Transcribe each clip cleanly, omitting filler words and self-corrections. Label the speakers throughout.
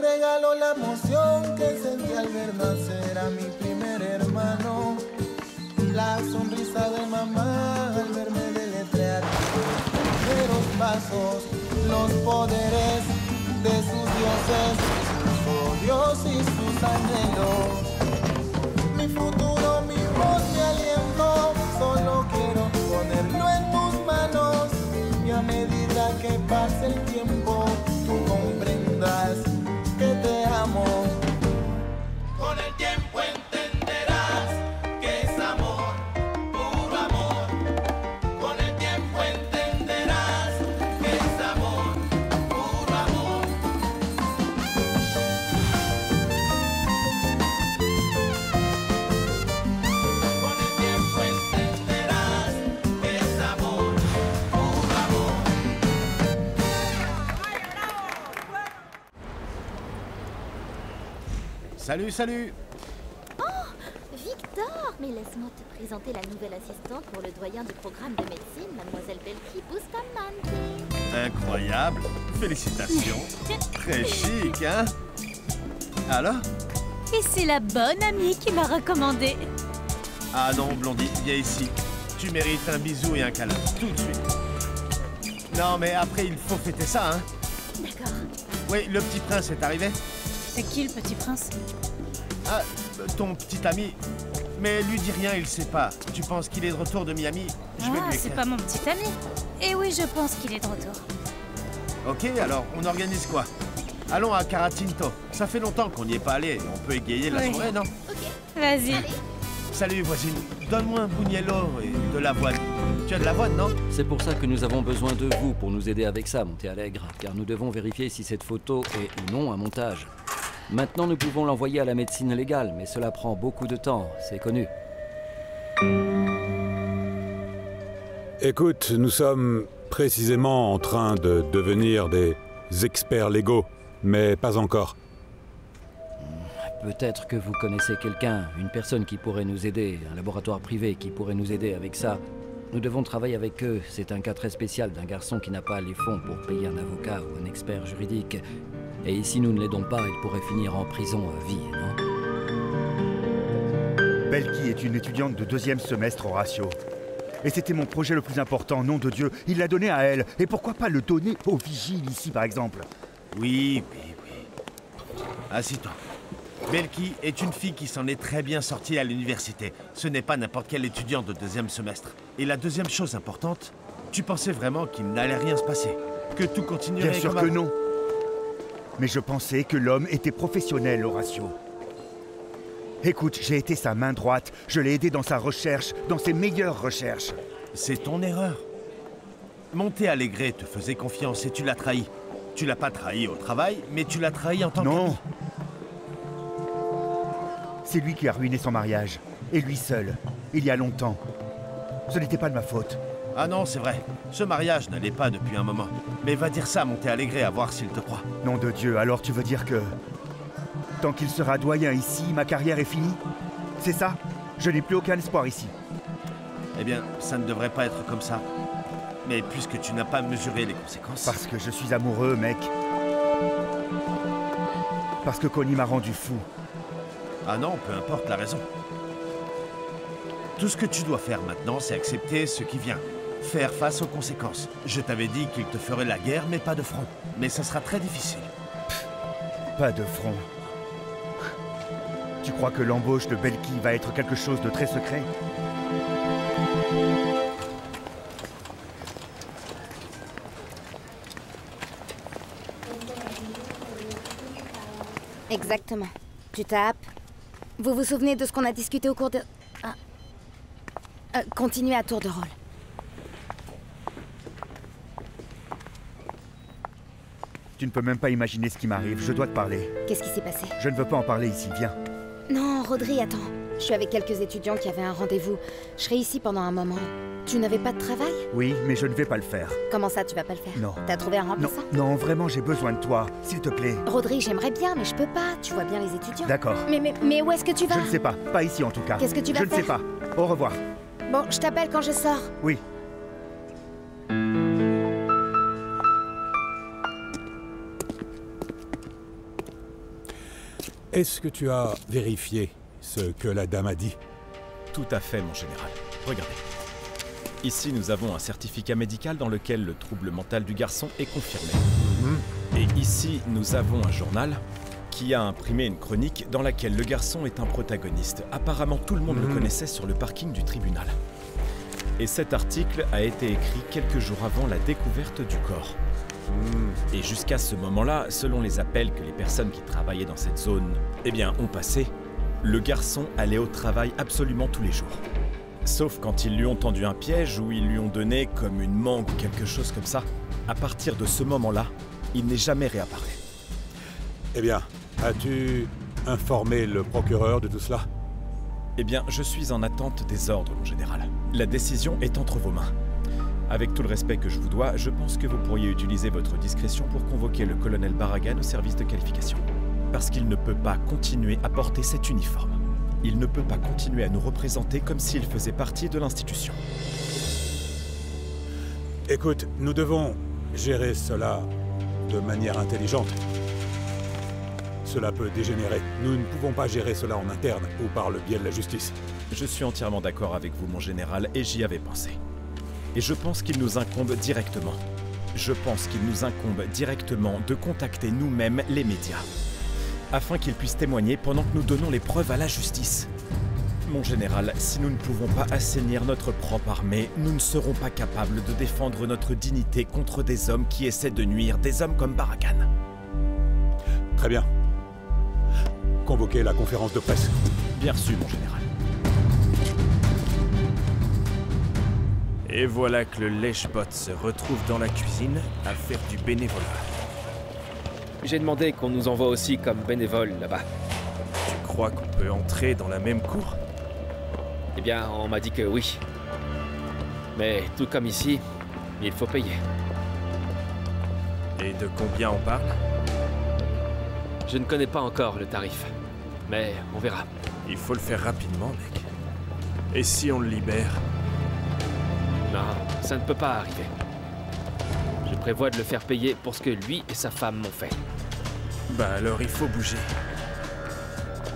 Speaker 1: regaló la emoción que sentí al ver nacer a mi primer hermano. La sonrisa de mamá al verme deletrear los pasos, los poderes de sus dioses, su Dios y sus anhelos. Mi futuro, mi voz, mi aliento, solo quiero ponerlo en tus manos. Y a medida que pase el tiempo, tú comprendas que te amo. Con el tiempo entenderás que es amor, puro amor. Con el tiempo entenderás que es amor, puro amor. Con el tiempo entenderás que es amor, puro amor.
Speaker 2: Salut, salut!
Speaker 3: Victor, mais laisse-moi te présenter la nouvelle assistante pour le doyen du programme de médecine, mademoiselle Belki Bustamante.
Speaker 2: Incroyable! Félicitations! Très chic, hein? Alors?
Speaker 4: Et c'est la bonne amie qui m'a recommandé.
Speaker 2: Ah non, Blondie, viens ici. Tu mérites un bisou et un câlin, tout de suite. Non, mais après, il faut fêter ça, hein?
Speaker 3: D'accord.
Speaker 2: Oui, le petit prince est arrivé.
Speaker 4: C'est qui le petit prince?
Speaker 2: Ah, ton petit ami. Mais lui dis rien, il sait pas. Tu penses qu'il est de retour de Miami? Je vais lui
Speaker 4: Ah,
Speaker 2: écrire.
Speaker 4: c'est pas mon petit ami. Et oui, je pense qu'il est de retour.
Speaker 2: Ok, alors, on organise quoi? Allons à Caratinto. Ça fait longtemps qu'on n'y est pas allé. On peut égayer la
Speaker 4: Oui.
Speaker 2: soirée, non?
Speaker 3: Ok.
Speaker 4: Vas-y.
Speaker 3: Allez.
Speaker 2: Salut, voisine. Donne-moi un buñuelo et de l'avoine. Tu as de l'avoine, non?
Speaker 5: C'est pour ça que nous avons besoin de vous pour nous aider avec ça, Monté Alegre, car nous devons vérifier si cette photo est ou non un montage. Maintenant, nous pouvons l'envoyer à la médecine légale, mais cela prend beaucoup de temps, c'est connu.
Speaker 6: Écoute, nous sommes précisément en train de devenir des experts légaux, mais pas encore.
Speaker 5: Peut-être que vous connaissez quelqu'un, une personne qui pourrait nous aider, un laboratoire privé qui pourrait nous aider avec ça. Nous devons travailler avec eux. C'est un cas très spécial d'un garçon qui n'a pas les fonds pour payer un avocat ou un expert juridique. Et si nous ne l'aidons pas, il pourrait finir en prison à vie, non?
Speaker 7: Belki est une étudiante de 2e semestre, Horatio. Et c'était mon projet le plus important, nom de Dieu. Il l'a donné à elle. Et pourquoi pas le donner aux vigiles ici, par exemple?
Speaker 2: Oui. Assis-toi. Belki est une fille qui s'en est très bien sortie à l'université. Ce n'est pas n'importe quel étudiant de 2e semestre. Et la deuxième chose importante, tu pensais vraiment qu'il n'allait rien se passer? Que tout continuerait
Speaker 7: Bien sûr
Speaker 2: comme
Speaker 7: que
Speaker 2: avant?
Speaker 7: non. Mais je pensais que l'homme était professionnel, Horatio. Écoute, j'ai été sa main droite. Je l'ai aidé dans sa recherche, dans ses meilleures recherches.
Speaker 2: C'est ton erreur. Monté Alegre te faisait confiance et tu l'as trahi. Tu l'as pas trahi au travail, mais tu l'as trahi en tant que...
Speaker 7: Non. C'est lui qui a ruiné son mariage. Et lui seul. Il y a longtemps. Ce n'était pas de ma faute.
Speaker 2: Ah non, c'est vrai. Ce mariage n'allait pas depuis un moment. Mais va dire ça à Monté Alegre à voir s'il te croit.
Speaker 7: Nom de Dieu, alors tu veux dire que... Tant qu'il sera doyen ici, ma carrière est finie? C'est ça? Je n'ai plus aucun espoir ici.
Speaker 2: Eh bien, ça ne devrait pas être comme ça. Mais puisque tu n'as pas mesuré les conséquences...
Speaker 7: Parce que je suis amoureux, mec. Parce que Connie m'a rendu fou.
Speaker 2: Ah non, peu importe la raison. Tout ce que tu dois faire maintenant, c'est accepter ce qui vient. Faire face aux conséquences. Je t'avais dit qu'il te ferait la guerre, mais pas de front. Mais ça sera très difficile.
Speaker 7: Pas de front. Tu crois que l'embauche de Belki va être quelque chose de très secret?
Speaker 8: Exactement. Tu tapes. Vous vous souvenez de ce qu'on a discuté au cours de... continuez à tour de rôle.
Speaker 7: Tu ne peux même pas imaginer ce qui m'arrive. Je dois te parler.
Speaker 8: Qu'est-ce qui s'est passé?
Speaker 7: Je ne veux pas en parler ici. Viens.
Speaker 8: Non, Rodri, attends. Je suis avec quelques étudiants qui avaient un rendez-vous. Je serai ici pendant un moment. Tu n'avais pas de travail?
Speaker 7: Oui, mais je ne vais pas le faire.
Speaker 8: Comment ça, tu vas pas le faire?
Speaker 7: Non.
Speaker 8: T'as trouvé un
Speaker 7: Non,
Speaker 8: remplaçant?
Speaker 7: non, vraiment, j'ai besoin de toi. S'il te plaît.
Speaker 8: Rodri, j'aimerais bien, mais je peux pas. Tu vois bien les étudiants.
Speaker 7: D'accord.
Speaker 8: Mais où est-ce que tu vas?
Speaker 7: Je ne sais pas. Pas ici, en tout cas.
Speaker 8: Qu'est-ce que tu vas
Speaker 7: Je ne sais
Speaker 8: faire?
Speaker 7: pas. Au revoir.
Speaker 8: Bon, je t'appelle quand je sors.
Speaker 7: Oui.
Speaker 6: Est-ce que tu as vérifié ce que la dame a dit?
Speaker 9: Tout à fait, mon général. Regardez. Ici, nous avons un certificat médical dans lequel le trouble mental du garçon est confirmé. Et ici, nous avons un journal qui a imprimé une chronique dans laquelle le garçon est un protagoniste. Apparemment, tout le monde le connaissait sur le parking du tribunal. Et cet article a été écrit quelques jours avant la découverte du corps. Et jusqu'à ce moment-là, selon les appels que les personnes qui travaillaient dans cette zone, ont passé, le garçon allait au travail absolument tous les jours. Sauf quand ils lui ont tendu un piège ou ils lui ont donné comme une mangue ou quelque chose comme ça. À partir de ce moment-là, il n'est jamais réapparu.
Speaker 6: Eh bien, as-tu informé le procureur de tout cela?
Speaker 9: Eh bien, je suis en attente des ordres, mon général. La décision est entre vos mains. Avec tout le respect que je vous dois, je pense que vous pourriez utiliser votre discrétion pour convoquer le colonel Barragan au service de qualification. Parce qu'il ne peut pas continuer à porter cet uniforme. Il ne peut pas continuer à nous représenter comme s'il faisait partie de l'institution.
Speaker 6: Écoute, nous devons gérer cela de manière intelligente. Cela peut dégénérer. Nous ne pouvons pas gérer cela en interne ou par le biais de la justice.
Speaker 9: Je suis entièrement d'accord avec vous, mon général, et j'y avais pensé. Et je pense qu'il nous incombe directement. Je pense qu'il nous incombe directement de contacter nous-mêmes les médias. Afin qu'ils puissent témoigner pendant que nous donnons les preuves à la justice. Mon général, si nous ne pouvons pas assainir notre propre armée, nous ne serons pas capables de défendre notre dignité contre des hommes qui essaient de nuire, des hommes comme Barragan.
Speaker 6: Très bien. Convoquez la conférence de presse.
Speaker 9: Bien reçu, mon général.
Speaker 10: Et voilà que le lèche-bot se retrouve dans la cuisine à faire du bénévolat.
Speaker 11: J'ai demandé qu'on nous envoie aussi comme bénévole là-bas.
Speaker 10: Tu crois qu'on peut entrer dans la même cour?
Speaker 11: Eh bien, on m'a dit que oui. Mais tout comme ici, il faut payer.
Speaker 10: Et de combien on parle?
Speaker 11: Je ne connais pas encore le tarif. Mais on verra.
Speaker 10: Il faut le faire rapidement, mec. Et si on le libère?
Speaker 11: Non, ça ne peut pas arriver. Je prévois de le faire payer pour ce que lui et sa femme m'ont fait.
Speaker 10: Bah alors il faut bouger.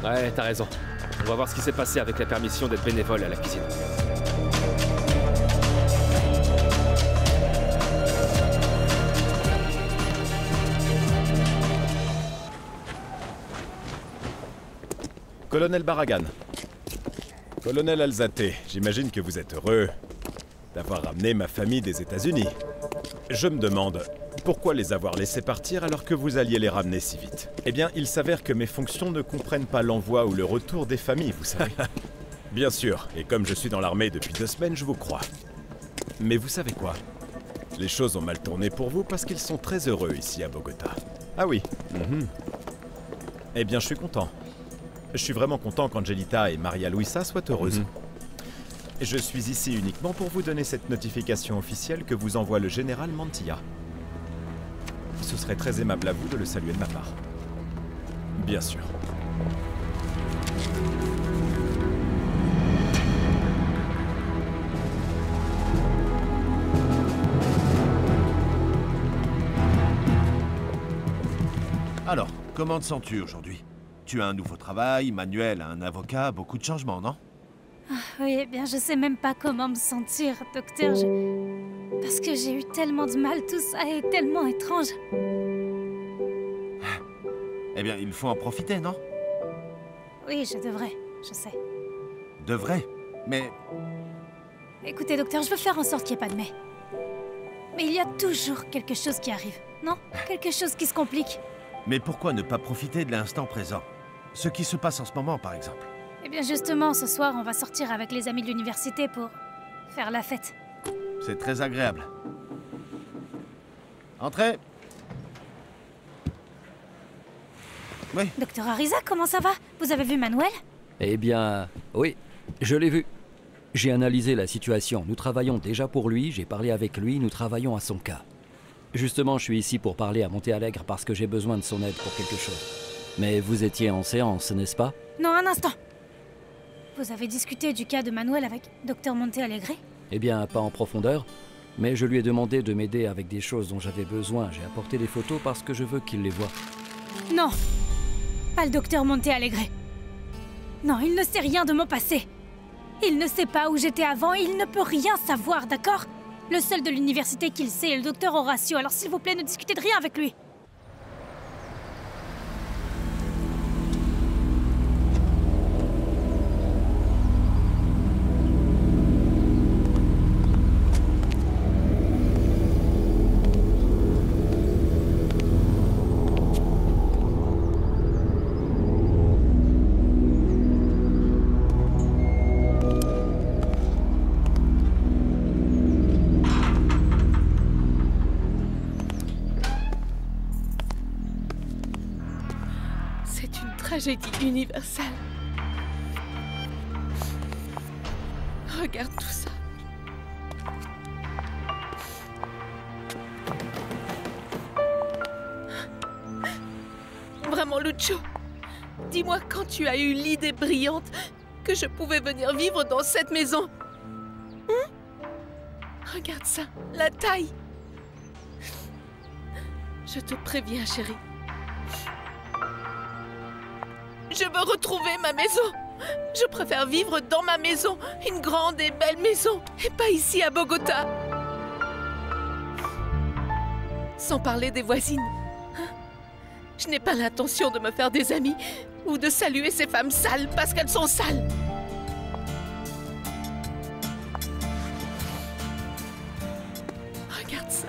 Speaker 11: Ouais, t'as raison. On va voir ce qui s'est passé avec la permission d'être bénévole à la cuisine.
Speaker 9: Colonel Barragan. Colonel Alzate, j'imagine que vous êtes heureux d'avoir ramené ma famille des États-Unis. Je me demande, pourquoi les avoir laissés partir alors que vous alliez les ramener si vite? Eh bien, il s'avère que mes fonctions ne comprennent pas l'envoi ou le retour des familles, vous savez. Bien sûr, et comme je suis dans l'armée depuis 2 semaines, je vous crois. Mais vous savez quoi? Les choses ont mal tourné pour vous parce qu'ils sont très heureux ici à Bogota. Ah oui. Eh bien, je suis content. Je suis vraiment content qu'Angelita et Maria Luisa soient heureuses. Je suis ici uniquement pour vous donner cette notification officielle que vous envoie le général Mantilla. Ce serait très aimable à vous de le saluer de ma part. Bien sûr.
Speaker 2: Alors, comment te sens-tu aujourd'hui? Tu as un nouveau travail, Manuel a un avocat, beaucoup de changements, non?
Speaker 4: Oui, eh bien, je sais même pas comment me sentir, docteur. Parce que j'ai eu tellement de mal, tout ça est tellement étrange.
Speaker 2: Eh bien, il faut en profiter, non?
Speaker 4: Oui, je devrais, je sais.
Speaker 2: Devrais? Mais...
Speaker 4: Écoutez, docteur, je veux faire en sorte qu'il n'y ait pas de mais. Mais il y a toujours quelque chose qui arrive, non? Quelque chose qui se complique.
Speaker 2: Mais pourquoi ne pas profiter de l'instant présent? Ce qui se passe en ce moment, par exemple.
Speaker 4: Eh bien, justement, ce soir, on va sortir avec les amis de l'université pour faire la fête.
Speaker 2: C'est très agréable. Entrez. Oui.
Speaker 4: Docteur Ariza, comment ça va? Vous avez vu Manuel?
Speaker 5: Eh bien, oui, je l'ai vu. J'ai analysé la situation. Nous travaillons déjà pour lui, j'ai parlé avec lui, nous travaillons à son cas. Justement, je suis ici pour parler à Monte Alegre parce que j'ai besoin de son aide pour quelque chose. Mais vous étiez en séance, n'est-ce pas?
Speaker 4: Non, un instant. Vous avez discuté du cas de Manuel avec Dr Monte Alegre?
Speaker 5: Eh bien, pas en profondeur, mais je lui ai demandé de m'aider avec des choses dont j'avais besoin. J'ai apporté des photos parce que je veux qu'il les voie.
Speaker 4: Non! Pas le docteur Monte Alegre. Non, il ne sait rien de mon passé. Il ne sait pas où j'étais avant et il ne peut rien savoir, d'accord? Le seul de l'université qu'il sait est le docteur Horacio, alors s'il vous plaît, ne discutez de rien avec lui.
Speaker 12: Tragédie universelle. Regarde tout ça. Vraiment, Lucio, dis-moi quand tu as eu l'idée brillante que je pouvais venir vivre dans cette maison. Regarde ça, la taille. Je te préviens, chérie. Je veux retrouver ma maison. Je préfère vivre dans ma maison, une grande et belle maison, et pas ici à Bogota. Sans parler des voisines. Je n'ai pas l'intention de me faire des amis ou de saluer ces femmes sales parce qu'elles sont sales. Regarde ça.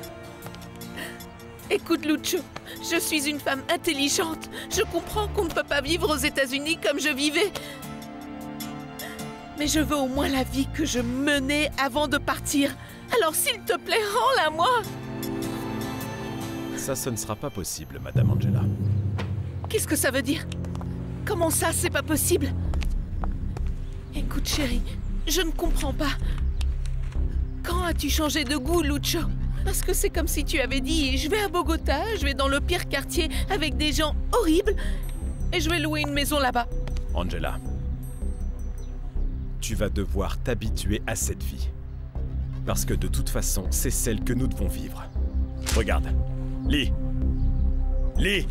Speaker 12: Écoute, Lucio. Je suis une femme intelligente. Je comprends qu'on ne peut pas vivre aux États-Unis comme je vivais. Mais je veux au moins la vie que je menais avant de partir. Alors s'il te plaît, rends-la moi.
Speaker 9: Ça, ce ne sera pas possible, Madame Angela.
Speaker 12: Qu'est-ce que ça veut dire? Comment ça, c'est pas possible? Écoute, chérie, je ne comprends pas. Quand as-tu changé de goût, Lucio? Parce que c'est comme si tu avais dit « Je vais à Bogota, je vais dans le pire quartier avec des gens horribles et je vais louer une maison là-bas. »
Speaker 9: Angela, tu vas devoir t'habituer à cette vie. Parce que de toute façon, c'est celle que nous devons vivre. Regarde. Lis. Lis.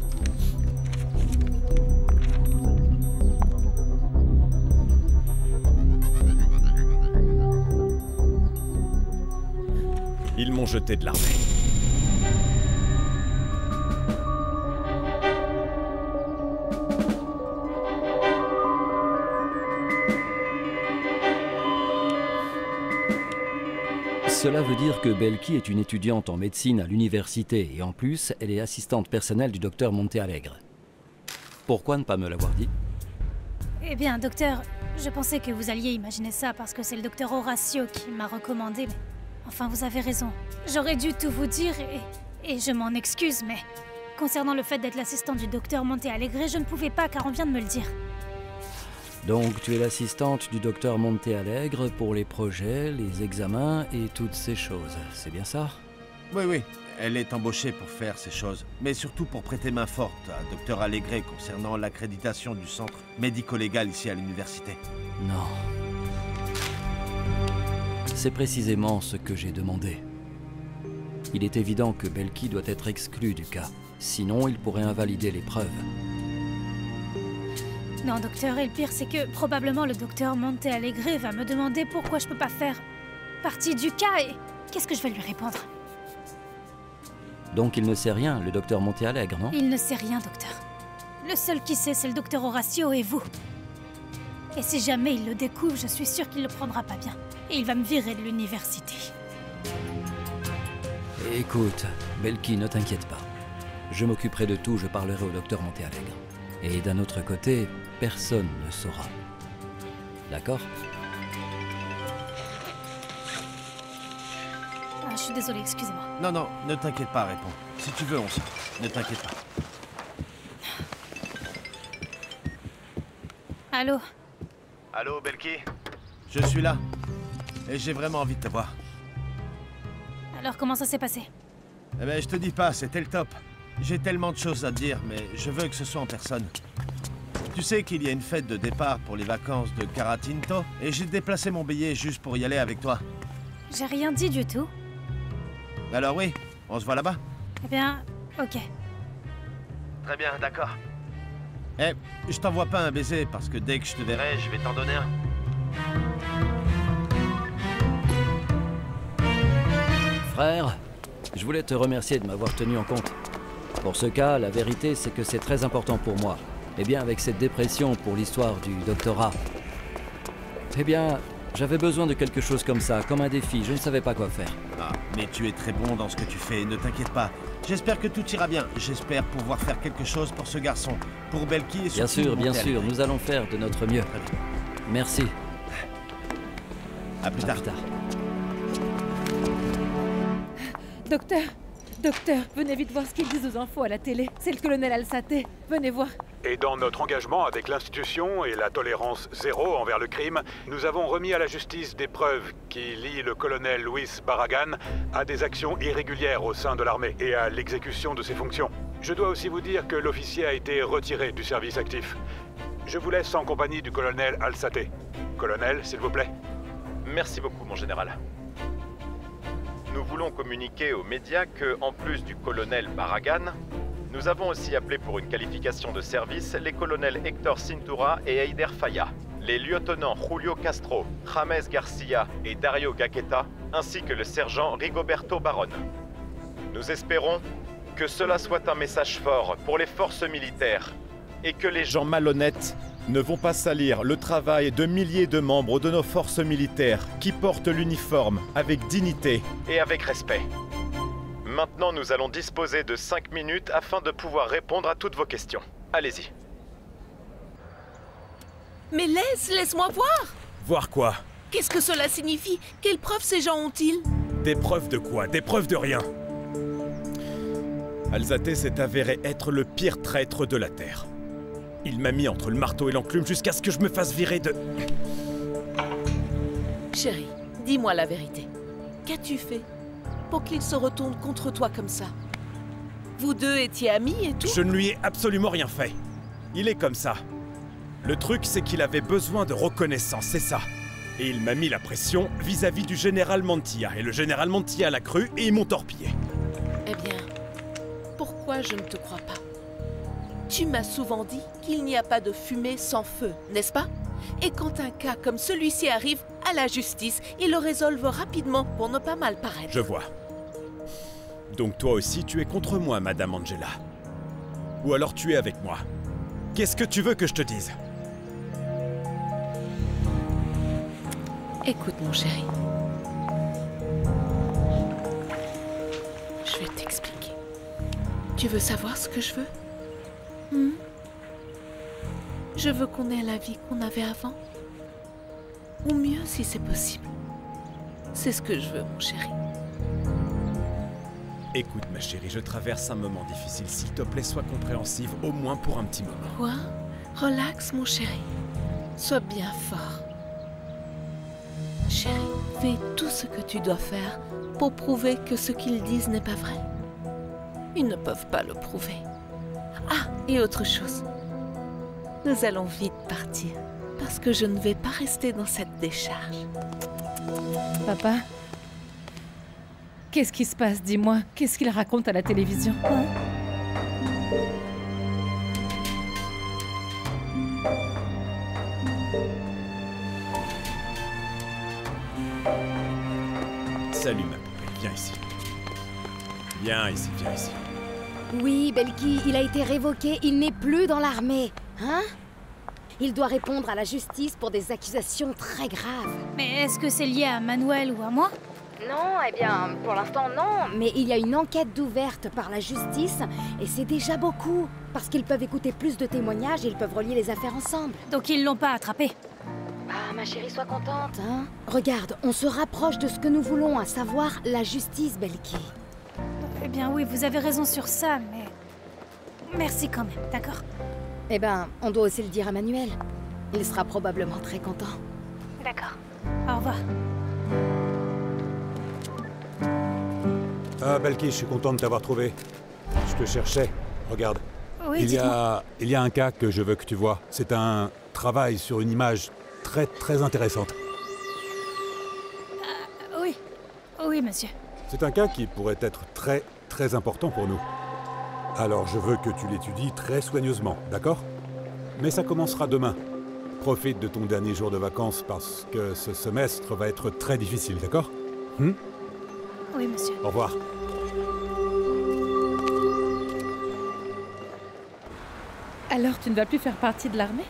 Speaker 9: Ils m'ont jeté de l'armée.
Speaker 5: Cela veut dire que Belki est une étudiante en médecine à l'université et en plus, elle est assistante personnelle du docteur Monte Alegre. Pourquoi ne pas me l'avoir dit?
Speaker 4: Eh bien, docteur, je pensais que vous alliez imaginer ça parce que c'est le docteur Horacio qui m'a recommandé, mais... Enfin, vous avez raison. J'aurais dû tout vous dire et je m'en excuse, mais... Concernant le fait d'être l'assistante du docteur Monte Alegre, je ne pouvais pas car on vient de me le dire.
Speaker 5: Donc tu es l'assistante du docteur Monte Alegre pour les projets, les examens et toutes ces choses, c'est bien ça?
Speaker 2: Oui, oui. Elle est embauchée pour faire ces choses, mais surtout pour prêter main forte à Dr Alegre concernant l'accréditation du centre médico-légal ici à l'université.
Speaker 5: Non. C'est précisément ce que j'ai demandé. Il est évident que Belki doit être exclu du cas, sinon il pourrait invalider les preuves.
Speaker 4: Non, docteur, et le pire, c'est que probablement le docteur Monte Alegre va me demander pourquoi je peux pas faire partie du cas et qu'est-ce que je vais lui répondre?
Speaker 5: Donc il ne sait rien, le docteur Monte Alegre, non?
Speaker 4: Il ne sait rien, docteur. Le seul qui sait, c'est le docteur Horacio et vous. Et si jamais il le découvre, je suis sûre qu'il le prendra pas bien. Et il va me virer de l'université.
Speaker 5: Écoute, Belki, ne t'inquiète pas. Je m'occuperai de tout, je parlerai au docteur Monte Alegre. Et d'un autre côté, personne ne saura. D'accord?
Speaker 4: Ah, je suis désolée, excusez-moi.
Speaker 2: Non, non, ne t'inquiète pas, réponds. Si tu veux, on sort. Ne t'inquiète pas.
Speaker 4: Allô?
Speaker 2: Allô, Belki? Je suis là. Et j'ai vraiment envie de te voir.
Speaker 4: Alors, comment ça s'est passé?
Speaker 2: Eh ben, je te dis pas, c'était le top. J'ai tellement de choses à te dire, mais je veux que ce soit en personne. Tu sais qu'il y a une fête de départ pour les vacances de Caratinto, et j'ai déplacé mon billet juste pour y aller avec toi.
Speaker 4: J'ai rien dit du tout.
Speaker 2: Alors oui, on se voit là-bas?
Speaker 4: Eh bien, ok.
Speaker 2: Très bien, d'accord. Eh, je t'envoie pas un baiser, parce que dès que je te verrai, je vais t'en donner un.
Speaker 5: Frère, je voulais te remercier de m'avoir tenu en compte. Pour ce cas, la vérité, c'est que c'est très important pour moi. Eh bien, avec cette dépression pour l'histoire du doctorat, eh bien, j'avais besoin de quelque chose comme ça, comme un défi. Je ne savais pas quoi faire.
Speaker 2: Ah, mais tu es très bon dans ce que tu fais, ne t'inquiète pas. J'espère que tout ira bien. J'espère pouvoir faire quelque chose pour ce garçon, pour Belki et surtout...
Speaker 5: Bien sûr, nous allons faire de notre mieux. Merci.
Speaker 2: À plus tard.
Speaker 13: Docteur, venez vite voir ce qu'ils disent aux infos à la télé. C'est le colonel Alsaté. Venez voir.
Speaker 6: Et dans notre engagement avec l'institution et la tolérance zéro envers le crime, nous avons remis à la justice des preuves qui lient le colonel Luis Barragan à des actions irrégulières au sein de l'armée et à l'exécution de ses fonctions. Je dois aussi vous dire que l'officier a été retiré du service actif. Je vous laisse en compagnie du colonel Alsaté. Colonel, s'il vous plaît.
Speaker 9: Merci beaucoup, mon général. Nous voulons communiquer aux médias que, en plus du colonel Barragan, nous avons aussi appelé pour une qualification de service les colonels Hector Cintura et Heider Faya, les lieutenants Julio Castro, James Garcia et Dario Gaqueta, ainsi que le sergent Rigoberto Baron. Nous espérons que cela soit un message fort pour les forces militaires et que les gens malhonnêtes ne vont pas salir le travail de milliers de membres de nos forces militaires qui portent l'uniforme avec dignité et avec respect. Maintenant, nous allons disposer de 5 minutes afin de pouvoir répondre à toutes vos questions. Allez-y.
Speaker 12: Mais laisse-moi voir!
Speaker 9: Voir quoi?
Speaker 12: Qu'est-ce que cela signifie? Quelles preuves ces gens ont-ils?
Speaker 9: Des preuves de quoi? Des preuves de rien. Alsaté s'est avéré être le pire traître de la Terre. Il m'a mis entre le marteau et l'enclume jusqu'à ce que je me fasse virer de...
Speaker 12: Chérie, dis-moi la vérité. Qu'as-tu fait pour qu'il se retourne contre toi comme ça? Vous deux étiez amis et tout?
Speaker 9: Je ne lui ai absolument rien fait. Il est comme ça. Le truc, c'est qu'il avait besoin de reconnaissance, c'est ça. Et il m'a mis la pression vis-à-vis du général Mantilla. Et le général Mantilla l'a cru et ils m'ont torpillé.
Speaker 12: Eh bien, pourquoi je ne te crois pas? Tu m'as souvent dit qu'il n'y a pas de fumée sans feu, n'est-ce pas? Et quand un cas comme celui-ci arrive à la justice, ils le résolvent rapidement pour ne pas mal paraître.
Speaker 9: Je vois. Donc toi aussi, tu es contre moi, Madame Angela. Ou alors tu es avec moi. Qu'est-ce que tu veux que je te dise?
Speaker 12: Écoute, mon chéri. Je vais t'expliquer. Tu veux savoir ce que je veux? Je veux qu'on ait la vie qu'on avait avant. Ou mieux si c'est possible. C'est ce que je veux, mon chéri.
Speaker 9: Écoute, ma chérie, je traverse un moment difficile. S'il te plaît, sois compréhensive, au moins pour un petit moment.
Speaker 12: Quoi? Relax, mon chéri. Sois bien fort. Chéri, fais tout ce que tu dois faire pour prouver que ce qu'ils disent n'est pas vrai. Ils ne peuvent pas le prouver. Ah, et autre chose. Nous allons vite partir, parce que je ne vais pas rester dans cette décharge.
Speaker 13: Papa? Qu'est-ce qui se passe, dis-moi? Qu'est-ce qu'il raconte à la télévision?
Speaker 9: Salut, ma poupée, viens ici. Viens ici, viens ici.
Speaker 8: Oui, Belki, il a été révoqué, il n'est plus dans l'armée. Hein? Il doit répondre à la justice pour des accusations très graves.
Speaker 4: Mais est-ce que c'est lié à Manuel ou à moi?
Speaker 8: Non, eh bien, pour l'instant non. Mais il y a une enquête d'ouverte par la justice et c'est déjà beaucoup. Parce qu'ils peuvent écouter plus de témoignages et ils peuvent relier les affaires ensemble.
Speaker 4: Donc ils l'ont pas attrapé?
Speaker 8: Ah, ma chérie, sois contente, hein? Regarde, on se rapproche de ce que nous voulons, à savoir la justice, Belki.
Speaker 4: Eh bien oui, vous avez raison sur ça, mais... Merci quand même, d'accord?
Speaker 8: Eh ben, on doit aussi le dire à Manuel. Il sera probablement très content.
Speaker 4: D'accord. Au revoir.
Speaker 6: Ah, Belki, je suis content de t'avoir trouvé. Je te cherchais. Regarde.
Speaker 4: Oui,
Speaker 6: il y a un cas que je veux que tu vois. C'est un travail sur une image très intéressante.
Speaker 4: Oui. Oui, monsieur.
Speaker 6: C'est un cas qui pourrait être très important pour nous. Alors je veux que tu l'étudies très soigneusement, d'accord?
Speaker 14: Mais ça commencera demain. Profite de ton dernier jour de vacances parce que ce semestre va être très difficile, d'accord?
Speaker 4: Oui, monsieur.
Speaker 14: Au revoir.
Speaker 13: Alors, tu ne vas plus faire partie de l'armée?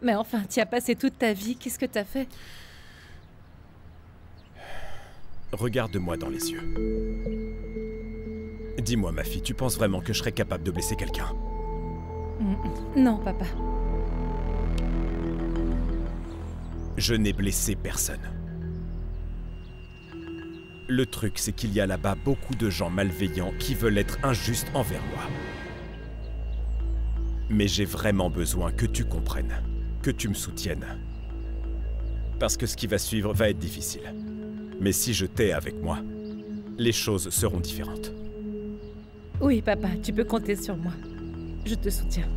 Speaker 13: Mais enfin, tu as passé toute ta vie, qu'est-ce que t'as fait?
Speaker 9: Regarde-moi dans les yeux. Dis-moi, ma fille, tu penses vraiment que je serais capable de blesser quelqu'un?
Speaker 13: Non, papa.
Speaker 9: Je n'ai blessé personne. Le truc, c'est qu'il y a là-bas beaucoup de gens malveillants qui veulent être injustes envers moi. Mais j'ai vraiment besoin que tu comprennes, que tu me soutiennes. Parce que ce qui va suivre va être difficile. Mais si je t'ai avec moi, les choses seront différentes.
Speaker 13: Oui, papa, tu peux compter sur moi. Je te soutiens.